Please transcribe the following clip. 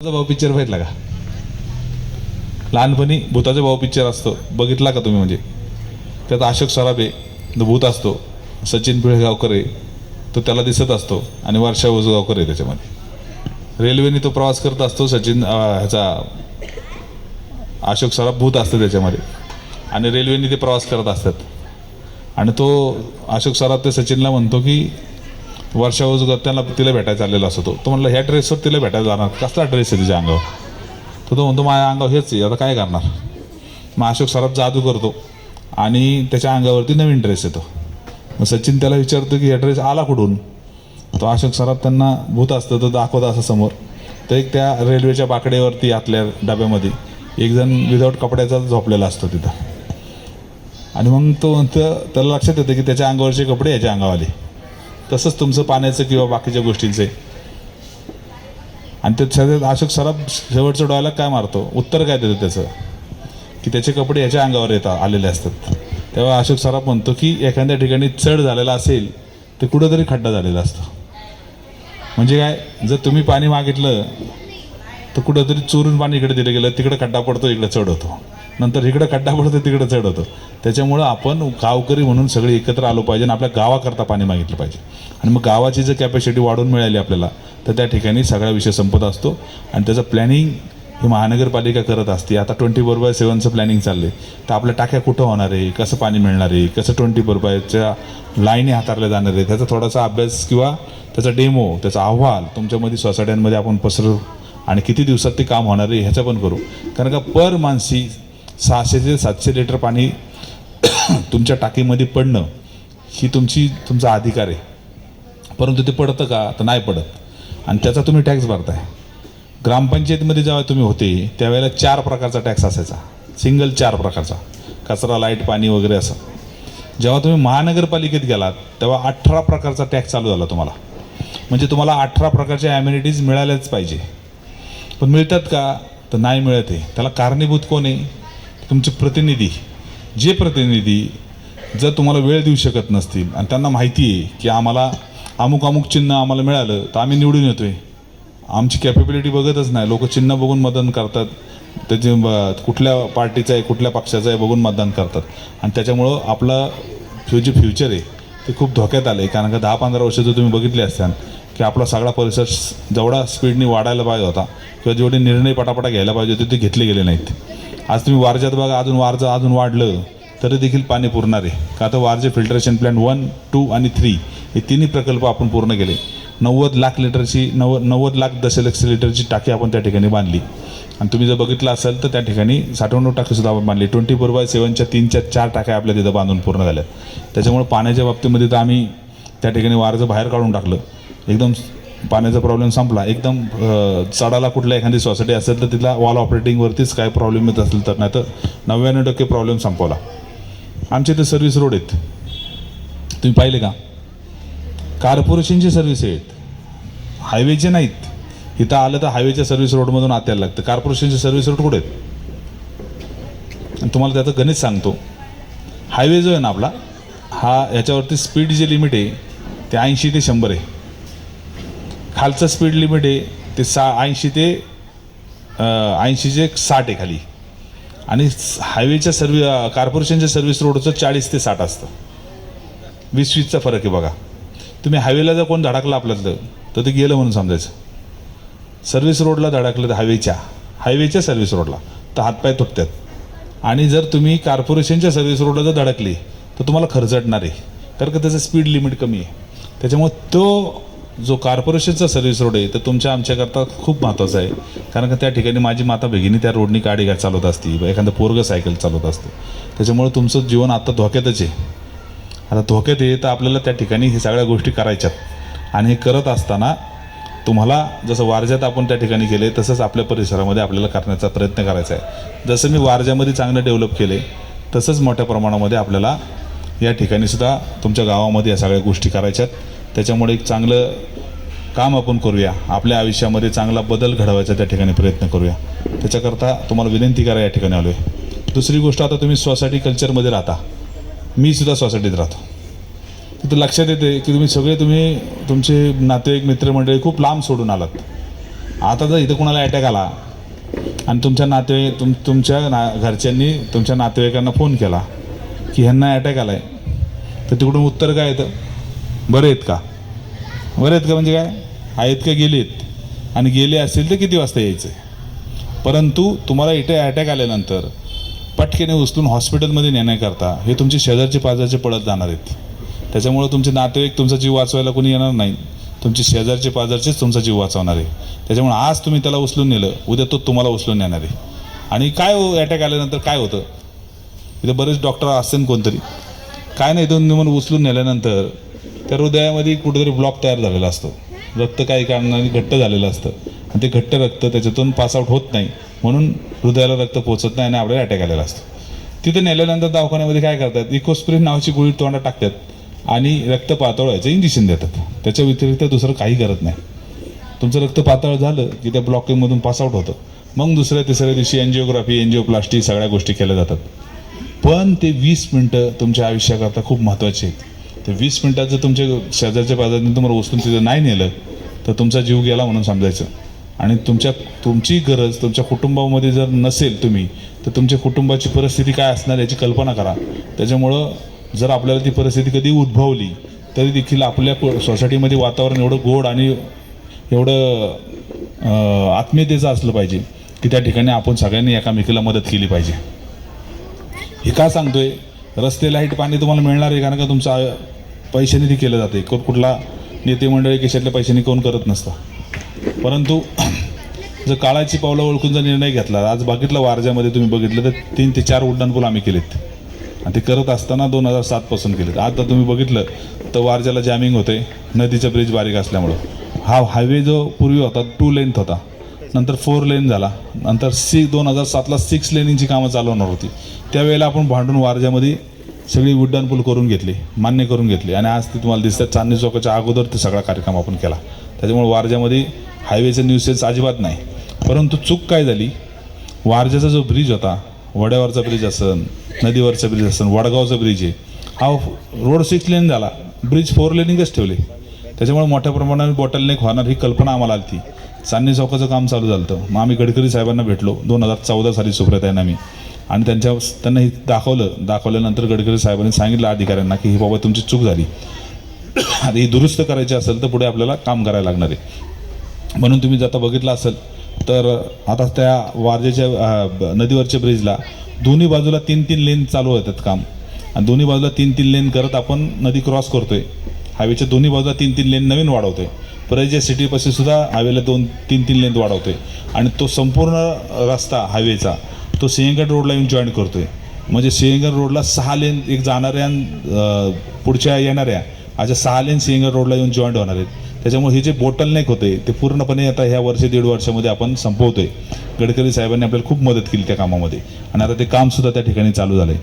भूताचा भाऊ पिक्चर बघितला का? लहानपणी भूताचा भाऊ पिक्चर असतो, बघितला का तुम्ही? म्हणजे त्यात अशोक सराफे जो भूत असतो, सचिन पिळगावकर आहे तो त्याला दिसत असतो आणि वर्षा उसगावकर आहे त्याच्यामध्ये. रेल्वेने तो प्रवास करत असतो, सचिन ह्याचा अशोक सराफ भूत असतो त्याच्यामध्ये आणि रेल्वेने ते प्रवास करत असतात आणि तो अशोक सराफ ते सचिनला म्हणतो की वर्षा उसगाव त्याला तिला भेटायला चाललेला असतो. तो म्हणलं ह्या ड्रेसवर तिला भेटायला जाणार, कसला ड्रेस आहे तिच्या अंगावर? तो म्हणतो माझ्या अंगावर हेच आहे, आता काय करणार? मग अशोक सराफ जादू करतो आणि त्याच्या अंगावरती नवीन ड्रेस येतो. मग सचिन त्याला विचारतो की हा ड्रेस आला कुठून? तो अशोक सराफ त्यांना भूत असतं तर दाखवत असं समोर. तर एक त्या रेल्वेच्या बाकड्यावरती आतल्या डब्यामध्ये एक जण विदाऊट कपड्याचा झोपलेला असतो तिथं आणि मग तो म्हणतं, त्याला लक्षात येतं की त्याच्या अंगावरचे कपडे याच्या अंगावाले. तसंच तुमचं पाण्याचं किंवा बाकीच्या गोष्टींचे. आणि ते अशोक सराफ शेवटचं डोळ्याला काय मारतो, उत्तर काय देतो त्याचं, की त्याचे कपडे याच्या अंगावर आलेले असतात. तेव्हा अशोक सराफ म्हणतो की एखाद्या ठिकाणी चढ झालेला असेल तर कुठंतरी खड्डा झालेला असतो. म्हणजे काय, जर तुम्ही पाणी मागितलं तर कुठंतरी चोरून पाणी इकडे दिलं गेलं, तिकडे खड्डा पडतो, इकडे चढ होतो, नंतर इकडे खड्डा पडतो, तिकडे चढ होतो. त्याच्यामुळं आपण गावकरी म्हणून सगळे एकत्र आलो पाहिजे आणि आपल्या गावाकरता पाणी मागितलं पाहिजे. आणि मग गावाची जर कॅपॅसिटी वाढवून मिळाली आपल्याला तर त्या ठिकाणी सगळा विषय संपत असतो आणि त्याचं प्लॅनिंग ही महानगरपालिका करत असते. आता 24/7चं प्लॅनिंग चाललं आहे, तर आपल्या टाक्या कुठं होणार आहे, कसं पाणी मिळणार आहे, कसं 24/7च्या लाईनी हाताळल्या जाणार आहे, त्याचा थोडासा अभ्यास किंवा त्याचा डेमो, त्याचा अहवाल तुमच्यामध्ये सोसायट्यांमध्ये आपण पसरू आणि किती दिवसात ते काम होणार आहे ह्याचं पण करू. कारण का पर मानसी 600 ते 700 लिटर पाणी तुमच्या टाकीमध्ये पडणं ही तुमचा अधिकार आहे. परंतु ते पडतं का? तर नाही पडत आणि त्याचा तुम्ही टॅक्स भरताय. ग्रामपंचायतीमध्ये जेव्हा तुम्ही होते त्यावेळेला 4 प्रकारचा टॅक्स असायचा, सिंगल 4 प्रकारचा, कचरा, लाईट, पाणी वगैरे असं. जेव्हा तुम्ही महानगरपालिकेत गेलात तेव्हा 18 प्रकारचा टॅक्स चालू झाला तुम्हाला. म्हणजे तुम्हाला 18 प्रकारच्या ॲम्युनिटीज मिळाल्याच पाहिजे. पण मिळतात का? तर नाही मिळत आहे. त्याला कारणीभूत कोण आहे? तुमचे प्रतिनिधी. जे प्रतिनिधी जर तुम्हाला वेळ देऊ शकत नसतील आणि त्यांना माहिती आहे की आम्हाला अमुक चिन्ह आम्हाला मिळालं तर आम्ही निवडून येतो आहे, आमची कॅपेबिलिटी बघतच नाही, लोक चिन्ह बघून मतदान करतात, त्याचे कुठल्या पार्टीचं आहे कुठल्या पक्षाचं आहे बघून मतदान करतात आणि त्याच्यामुळं आपलं जे फ्युचर आहे ते खूप धोक्यात आलं आहे. कारण का 10-15 वर्ष जर तुम्ही बघितले असताल की आपला सगळा परिसर जेवढा स्पीडने वाढायला पाहिजे होता किंवा जेवढे निर्णय पटापटा घ्यायला पाहिजे होते ते घेतले गेले नाहीत. आज तुम्ही वारजात बघा, अजून वाढलं तरी देखील पाणी पुरणार आहे का? तर वारजे फिल्ट्रेशन प्लॅन्ट 1, 2 आणि 3 हे तिन्ही प्रकल्प आपण पूर्ण केले. 90 लाख लिटरची 90 लाख दशलक्ष लिटरची टाकी आपण त्या ठिकाणी बांधली आणि तुम्ही जर बघितलं असेल तर त्या ठिकाणी साठवणूक टाकीसुद्धा आपण बांधली. 24/7च्या 3-4 टाक्या आपल्या तिथं बांधून पूर्ण झाल्या. त्याच्यामुळे पाण्याच्या बाबतीमध्ये तर आम्ही त्या ठिकाणी वारजं बाहेर काढून टाकलं. एकदम पाण्याचा प्रॉब्लेम संपला. एकदम चढाला कुठल्या एखादी सोसायटी असेल तर तिथला वॉल ऑपरेटिंगवरतीच काय प्रॉब्लेम येत असेल तर, नाही तर 99% प्रॉब्लेम संपवला. आमच्या इथे सर्व्हिस रोड आहेत, तुम्ही पाहिले का? कॉर्पोरेशनचे सर्व्हिस आहेत, हायवेचे नाहीत. इथं आलं तर हायवेच्या सर्व्हिस रोडमधून आत यायला लागतं. कॉर्पोरेशनचे सर्व्हिस रोड कुठे आहेत? आणि तुम्हाला त्याचं गणित सांगतो. हायवे जो आहे ना आपला, हा याच्यावरती स्पीड जे लिमिट आहे ते 80 ते 100 आहे. खालचं स्पीड लिमिट आहे ते 80 ते 60 आहे खाली. आणि हायवेच्या कॉर्पोरेशनच्या सर्व्हिस रोडचं 40 ते 60 असतं. 20-20चा फरक आहे बघा. तुम्ही हायवेला जर कोण धडकलं आपल्यातलं तर ते गेलं म्हणून समजायचं. सर्व्हिस रोडला धडकलं तर हायवेच्या सर्व्हिस रोडला तर हातपाय तुटतात. आणि जर तुम्ही कॉर्पोरेशनच्या सर्व्हिस रोडला जर धडकली तर तुम्हाला खर्चटणार आहे, कारण का त्याचं स्पीड लिमिट कमी आहे. त्याच्यामुळे तो जो कॉर्पोरेशनचा सर्व्हिस रोड आहे तर तुमच्या आमच्याकरता खूप महत्त्वाचा आहे. कारण का त्या ठिकाणी माझी माता भगिनी त्या रोडनी गाडी चालवत असते, एखादं पोरगं सायकल चालवत असतं. त्याच्यामुळे तुमचं जीवन आता धोक्यातच आहे. आता धोक्यात आहे तर आपल्याला त्या ठिकाणी हे सगळ्या गोष्टी करायच्यात आणि हे करत असताना तुम्हाला जसं वारज्यात आपण त्या ठिकाणी केले तसंच आपल्या परिसरामध्ये आपल्याला करण्याचा प्रयत्न करायचा आहे. जसं मी वारज्यामध्ये चांगलं डेव्हलप केले तसंच मोठ्या प्रमाणामध्ये आपल्याला या ठिकाणीसुद्धा तुमच्या गावामध्ये या सगळ्या गोष्टी करायच्यात. त्याच्यामुळे एक चांगलं काम आपण करूया, आपल्या आयुष्यामध्ये चांगला बदल घडवायचा त्या ठिकाणी प्रयत्न करूया. त्याच्याकरता तुम्हाला विनंती करा या ठिकाणी आलो आहे. दुसरी गोष्ट, आता तुम्ही सोसायटी कल्चरमध्ये राहता, मी सुद्धा सोसायटीत राहतो. तिथं लक्षात येते की तुम्ही तुमचे नातेवाईक मित्रमंडळी खूप लांब सोडून आलात. आता जर इथं कोणाला अटॅक आला आणि तुमच्या घरच्यांनी तुमच्या नातेवाईकांना फोन केला की ह्यांना अटॅक आला आहे, तर तिकडून उत्तर काय येतं? बरे आहेत का? बरे आहेत का म्हणजे काय? आहेत का गेलेत? आणि गेले असतील तर किती वाजता यायचे? परंतु तुम्हाला इथे अटॅक आल्यानंतर पटकेने उचलून हॉस्पिटलमध्ये नेण्याकरता हे तुमचे शेजारचे पाजारचे पळत जाणार आहेत. त्याच्यामुळं तुमचे नातेवाईक तुमचा जीव वाचवायला कोणी येणार नाही, तुमचे शेजारचे पाजारचेच तुमचा जीव वाचवणार आहे. त्याच्यामुळे आज तुम्ही त्याला उचलून नेलं, उद्या तो तुम्हाला उचलून नेणार आहे. आणि काय अटॅक आल्यानंतर काय होतं? इथं बरेच डॉक्टर असतील कोणतरी, काय नाही दोन म्हणून उचलून नेल्यानंतर त्या हृदयामध्ये कुठेतरी ब्लॉक तयार झालेला असतो, रक्त काही कारणाने घट्ट झालेलं असतं आणि ते घट्ट रक्त त्याच्यातून पासआउट होत नाही, म्हणून हृदयाला रक्त पोचत नाही आणि आपल्याला अटॅक आलेला असतो. तिथं नेल्यानंतर दवाखान्यामध्ये काय करतात? इकोस्प्रिन नावाची गोळी तोंडात टाकतात आणि रक्त पातळ व्हायचं इंजेक्शन देतात. त्याच्या व्यतिरिक्त दुसरं काही करत नाही. तुमचं रक्त पातळ झालं की त्या ब्लॉकेजमधून पासआउट होतं. मग दुसऱ्या तिसऱ्या दिवशी एन्जिओग्राफी, एन्जिओप्लास्टी सगळ्या गोष्टी केल्या जातात. पण ते 20 मिनटं तुमच्या आयुष्याकरता खूप महत्त्वाचे आहेत. ते 20 मिनटात जर तुमच्या शेजारच्या पाजारने तुम्हाला उचलून तिथं नाही नेलं तर तुमचा जीव गेला म्हणून समजायचं. आणि तुमची गरज तुमच्या कुटुंबामध्ये जर नसेल तुम्ही, तर तुमच्या कुटुंबाची परिस्थिती काय असणार याची कल्पना करा. त्याच्यामुळं जर आपल्याला ती परिस्थिती कधी उद्भवली तरी देखील आपल्या सोसायटीमध्ये वातावरण एवढं गोड आणि एवढं आत्मीयतेचं असलं पाहिजे की त्या ठिकाणी आपण सगळ्यांनी एकामेकीला मदत केली पाहिजे. हे का सांगतोय? रस्ते, लाईट, पाणी तुम्हाला मिळणार आहे कारण का तुमचा पैशाने ते केलं जाते. कुठला नेते मंडळी केशातल्या पैशाने कोण करत नसतं. परंतु जर काळाची पावलं ओळखून जर निर्णय घेतला, आज बघितलं वारजामध्ये तुम्ही बघितलं तर 3 ते 4 उड्डाणपूल आम्ही केलेत आणि ते करत असताना 2007 पासून केलेत. आता तुम्ही बघितलं तर वारजाला जॅमिंग होते, नदीचा ब्रिज बारीक असल्यामुळं. हा हायवे जो पूर्वी होता 2 लेन्थ होता, नंतर 4 लेन झाला, नंतर 2007ला 6 लेनिंगची कामं चालू होणार होती. त्यावेळेला आपण भांडून वारजामध्ये सगळी उड्डाणपूल करून घेतली, मान्य करून घेतली आणि आज ते तुम्हाला दिसतात चांदणी चौकाच्या अगोदर ते सगळा कार्यक्रम आपण केला. त्याच्यामुळे वारजामध्ये हायवेचं न्यूसेस अजिबात नाही. परंतु चूक काय झाली? वारजाचा जो ब्रिज होता, वड्यावरचा ब्रिज असन, नदीवरचा ब्रिज असन, वडगावचा ब्रिज आहे, हा रोड 6 लेन झाला, ब्रिज 4 लेनिंगच ठेवले. त्याच्यामुळे मोठ्या प्रमाणात बॉटलनेक होणार ही कल्पना आम्हाला आली ती. चांदणी चौकाचं काम चालू झालं होतं. मग आम्ही गडकरी साहेबांना भेटलो 2014 साली सुप्रियाताईंना मी, आणि त्यांना हे दाखवल्यानंतर गडकरी साहेबांनी सांगितलं अधिकाऱ्यांना की ही बाबा तुमची चूक झाली, आता ही दुरुस्त करायची असेल तर पुढे आपल्याला काम करायला लागणार आहे. म्हणून तुम्ही जर आता बघितलं असेल तर आता त्या वारजेच्या नदीवरच्या ब्रिजला दोन्ही बाजूला 3-3 लेन चालू होतात काम, आणि दोन्ही बाजूला 3-3 लेन करत आपण नदी क्रॉस करतोय. हायवेच्या दोन्ही बाजूला 3-3 लेन नवीन वाढवतोय. परत सिटीपाशी सुद्धा हायवेला 2-3 लेन वाढवतोय आणि तो संपूर्ण रस्ता हायवेचा तो सिंहगड रोडला येऊन जॉईन करतोय. म्हणजे सिंहगड रोडला 6 लेन एक जाणाऱ्या पुढच्या येणाऱ्या अशा 6 लेन सिंहगड रोडला येऊन जॉईंट होणार आहेत. त्याच्यामुळे हे जे बॉटलनेक होते ते पूर्णपणे आता ह्या 1-1.5 वर्षामध्ये आपण संपवतोय. गडकरी साहेबांनी आपल्याला खूप मदत केली त्या कामामध्ये आणि आता ते कामसुद्धा त्या ठिकाणी चालू झालं आहे.